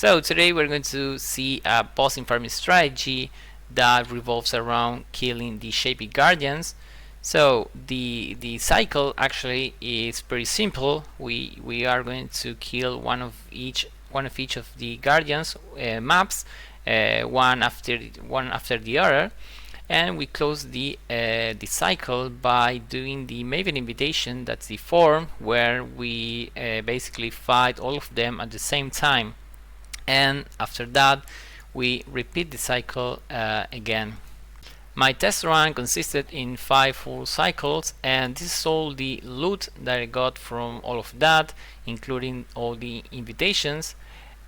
So today we're going to see a boss in farming strategy that revolves around killing the shapy guardians. So the cycle actually is pretty simple. We are going to kill one of each of the guardians maps, one after the other, and we close the cycle by doing the Maven invitation. That's the form where we basically fight all of them at the same time, and after that we repeat the cycle again. My test run consisted in 5 full cycles, and this is all the loot that I got from all of that, including all the invitations.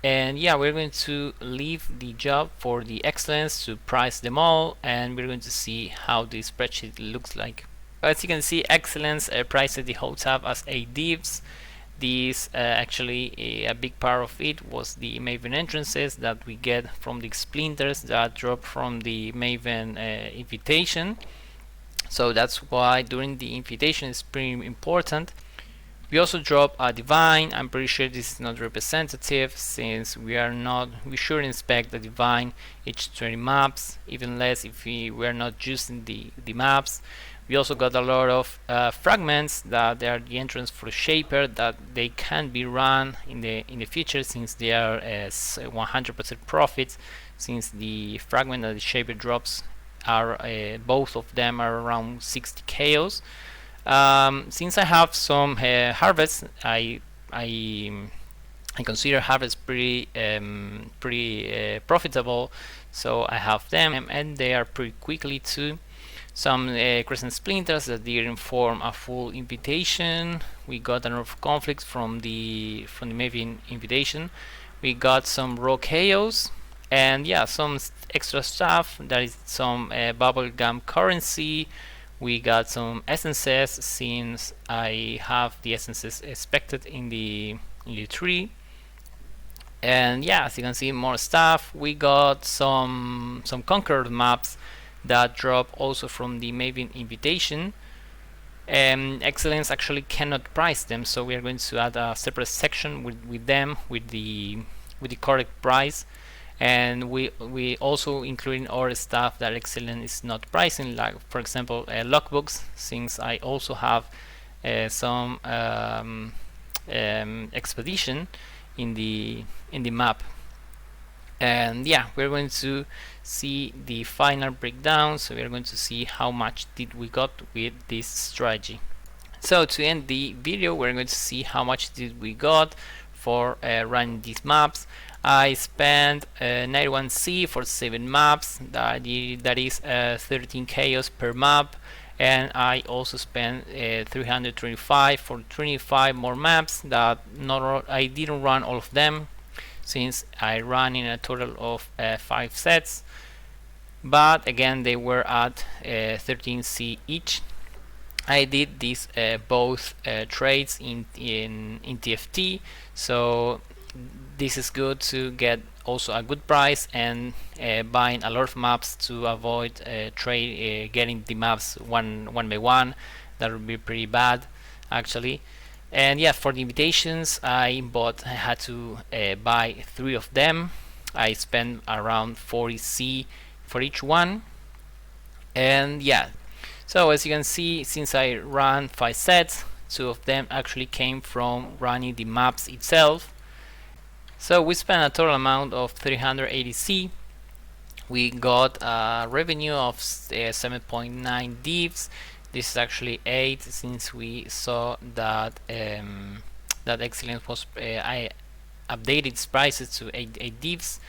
And yeah, we're going to leave the job for the excellence to price them all, and we're going to see how the spreadsheet looks like. As you can see, excellence priced the whole tab as 8 divs. This actually a big part of it was the Maven entrances that we get from the splinters that drop from the Maven invitation. So that's why during the invitation is pretty important. We also drop a divine. I'm pretty sure this is not representative since we should inspect the divine each 20 maps, even less if we were not using the maps. We also got a lot of fragments that they are the entrance for Shaper, that they can be run in the future since they are 100% profits, since the fragment that the Shaper drops are both of them are around 60 chaos. Since I have some harvests, I consider harvests pretty profitable, so I have them, and they are pretty quickly too. Some crescent splinters that didn't form a full invitation. We got a lot of conflicts from the Maven invitation. We got some raw chaos, and yeah, some extra stuff. That is some bubblegum currency. We got some essences since I have the essences expected in the tree. And yeah, as you can see, more stuff. We got some conquered maps that drop also from the Maven invitation. Excellence actually cannot price them, so we are going to add a separate section with them with the correct price. And we also including other stuff that Excellence is not pricing, like for example logbooks, since I also have some expedition in the map. And yeah, we're going to see the final breakdown, so we're going to see how much did we got with this strategy. So to end the video, we're going to see how much did we got for running these maps. I spent 91C for 7 maps, that is 13 chaos per map, and I also spent 325 for 25 more maps that I didn't run all of them, since I ran in a total of 5 sets, but again they were at 13C each. I did these both trades in TFT, so this is good to get also a good price, and buying a lot of maps to avoid getting the maps one by one. That would be pretty bad actually. And yeah, for the invitations, I had to buy 3 of them. I spent around 40C for each one. And yeah, so as you can see, since I ran 5 sets, 2 of them actually came from running the maps itself. So we spent a total amount of 380C. We got a revenue of 7.9 divs. This is actually 8, since we saw that that Excellence was I updated its prices to 8 divs,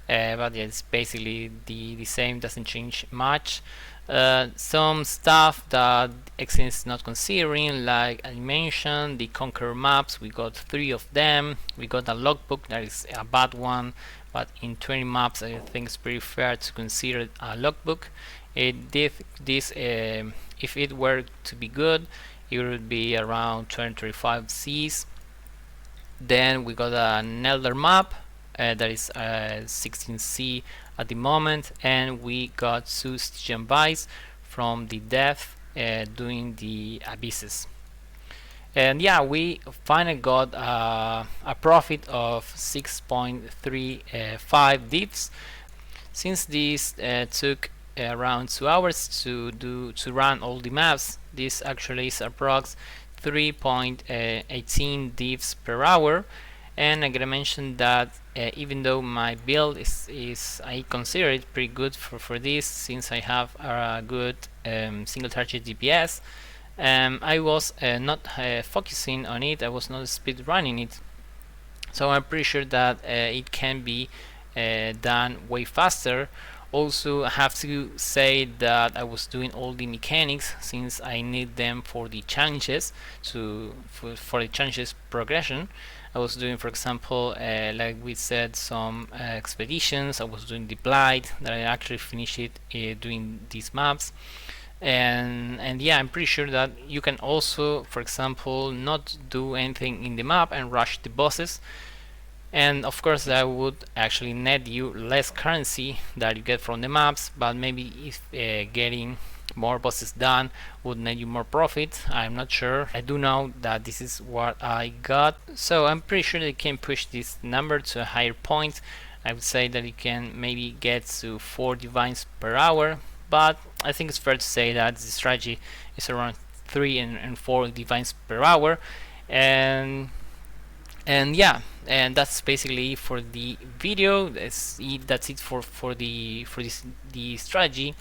but yeah, it's basically the same, doesn't change much. Some stuff that Excellence is not considering, like I mentioned, the Conquer maps, we got 3 of them. We got a logbook, that is a bad one, but in 20 maps I think it's pretty fair to consider a logbook. If it were to be good, it would be around 25 Cs. Then we got an Elder map that is 16C at the moment, and we got 2 Stygian Vice from the death doing the abysses. And yeah, we finally got a profit of 6.35 dips. Since this took around 2 hours to run all the maps, this actually is approx 3.18 divs per hour. And I gotta mention that even though my build is I consider it pretty good for this, since I have a good single target DPS, I was not focusing on it, I was not speed running it, so I'm pretty sure that it can be done way faster. Also, I have to say that I was doing all the mechanics since I need them for the challenges for the challenges progression. I was doing, for example, like we said, some expeditions. I was doing the blight that I actually finished it doing these maps. And yeah, I'm pretty sure that you can also, for example, not do anything in the map and rush the bosses, and of course that would actually net you less currency that you get from the maps, but maybe if getting more bosses done would net you more profit. I'm not sure. I do know that this is what I got, so I'm pretty sure they can push this number to a higher point. I would say that it can maybe get to 4 divines per hour, but I think it's fair to say that the strategy is around 3 and 4 divines per hour. And yeah, and that's basically for the video. That's it for the strategy.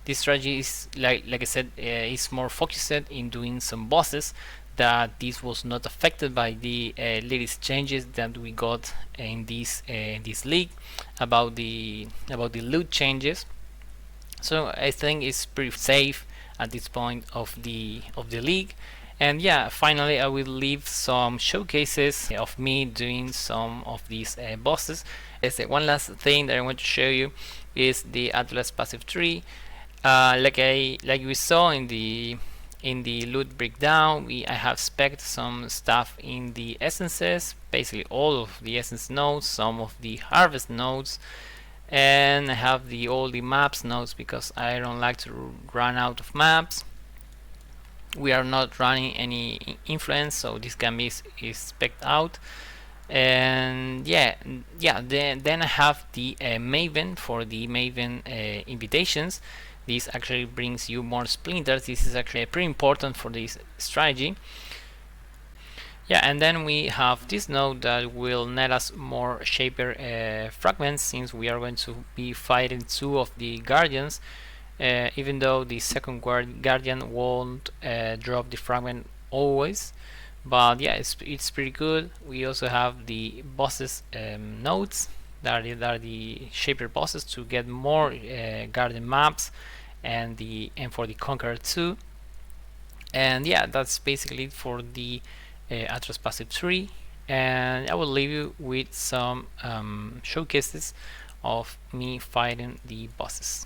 This strategy is like I said, is more focused in doing some bosses, that this was not affected by the latest changes that we got in this league about the loot changes. So I think it's pretty safe at this point of the league. And yeah, finally I will leave some showcases of me doing some of these bosses. One last thing that I want to show you is the Atlas passive tree. Like we saw in the loot breakdown, I have spec'd some stuff in the essences, basically all of the essence nodes, some of the harvest nodes, and I have all the maps nodes because I don't like to run out of maps. We are not running any influence, so this can be spec'd out. And yeah, then I have the Maven for the Maven invitations. This actually brings you more splinters. This is actually pretty important for this strategy. Yeah, and then we have this node that will net us more Shaper fragments, since we are going to be fighting 2 of the Guardians, even though the second Guardian won't drop the fragment always. But yeah, it's pretty good. We also have the bosses nodes that are the Shaper bosses to get more Guardian maps, and for the Conqueror 2. And yeah, that's basically it for the Atlas passive tree, and I will leave you with some showcases of me fighting the bosses.